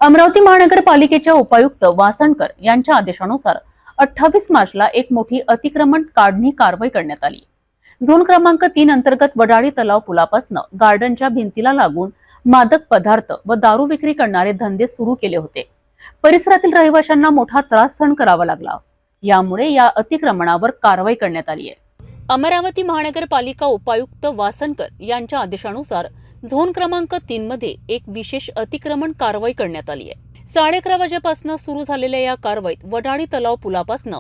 अमरावती महानगरपालिकेच्या उपायुक्त वासणकर यांच्या आदेशानुसार 28 मार्चला एक मोठी अतिक्रमण काढणी कारवाई करण्यात आली। झोन क्रमांक 3 अंतर्गत वडाळी तलाव पुलापासून गार्डनच्या भिंतीला लागून मादक पदार्थ व दारू विक्री करणारे धंदे सुरू केले होते। परिसरातील रहिवाशांना मोठा त्रास सहन करावा लागला। यामुळे या अतिक्रमणावर कारवाई करण्यात आली आहे। अमरावती महानगरपालिका उपायुक्त वासणकर यांच्या आदेशानुसार झोन क्रमांक 3 मध्ये एक विशेष अतिक्रमण कारवाई करण्यात आली आहे। 11:30 वाजेपासून सुरू झालेल्या या कारवाईत वडाळी तलाव पुलापासून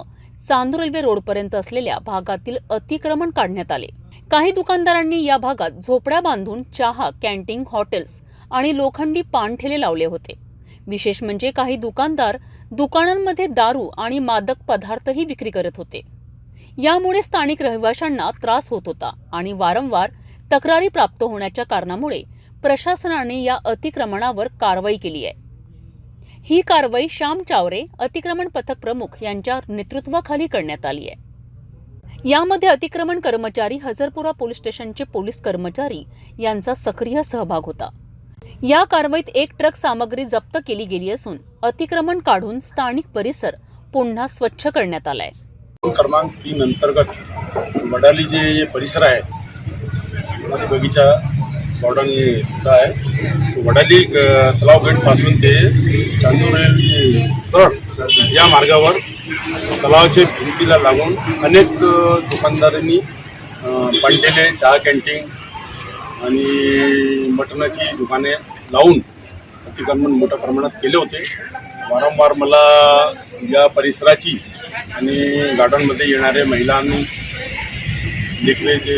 चांदूर रेल्वे रोडपर्यंत असलेल्या भागातील अतिक्रमण काढण्यात आले। काही दुकानदारांनी या भागात झोपड्या बांधून चहा, कॅन्टीन, हॉटेल्स आणि लोखंडी पानठेले लावले होते। विशेष म्हणजे काही दुकानदार दुकानांमध्ये दारू आणि मादक पदार्थही विक्री करत होते। यामुळे स्थानिक रहिवाशांना त्रास होत होता आणि वारंवार तक्रारी प्राप्त होण्याच्या कारणामुळे प्रशासनाने या अतिक्रमणावर कारवाई केली आहे। ही कारवाई श्याम चावरे अतिक्रमण पथक प्रमुख यांच्या नेतृत्वाखाली करण्यात आली आहे। यामध्ये अतिक्रमण कर्मचारी, हजरपुरा पोलीस स्टेशनचे पोलीस कर्मचारी यांचा सक्रिय सहभाग होता। या कारवाईत एक ट्रक सामग्री जप्त केली गेली असून अतिक्रमण काढून स्थानिक परिसर पुन्हा स्वच्छ करण्यात आलाय। क्रमांक 3 अंतर्गत वडाली जे परिसर आहे बगीचा गार्डन आहे, वडाली तलाव गेट पासून ते चांदूर सरळ या मार्गावर तलावाच्या भिंतीला लागून अनेक दुकानदारांनी पानठेले, चहा, कॅन्टीन आणि मटणाची दुकाने लावून अतिक्रमण मोठ्या प्रमाणात केले होते। वारंवार मला या परिसराची आणि गार्डनमध्ये येणारे महिलांनी लेकरे जे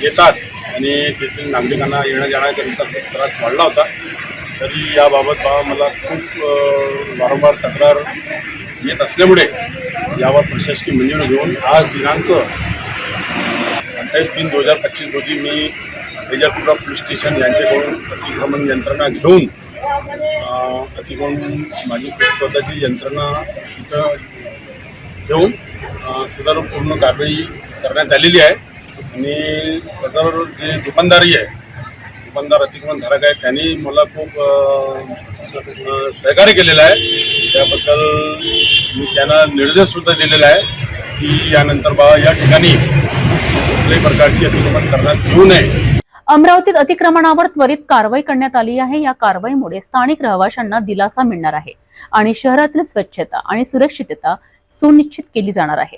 येतात आणि तेथील नागरिकांना येण्या जाण्याकरिता खूप त्रास वाढला होता। तरी याबाबत मला खूप वारंवार तक्रार येत असल्यामुळे यावर प्रशासकीय मंजुरी घेऊन आज दिनांक 28/3/2025 रोजी मी हजरपुरा पोलीस स्टेशन यांच्याकडून अतिक्रमण यंत्रणा घेऊन अतिक्रमण माझी स्वतःची यंत्रणा इथं घेऊन सदर पूर्ण कारवाई करण्यात आलेली आहे। आणि सदर जे दुकानदार अतिक्रमणधारक आहेत त्यांनी मला खूप सहकार्य केलेलं आहे। त्याबद्दल मी त्यांना निर्देश सुद्धा दिलेला आहे की यानंतर या ठिकाणी कुठल्याही प्रकारची अतिक्रमण करण्यात येऊ नये। अमरावतीत अतिक्रमणावर त्वरित कारवाई करण्यात आली आहे। या कारवाईमुळे स्थानिक रहिवाशांना दिलासा मिळणार आहे आणि शहरातील स्वच्छता आणि सुरक्षितता सुनिश्चित केली जाणार आहे।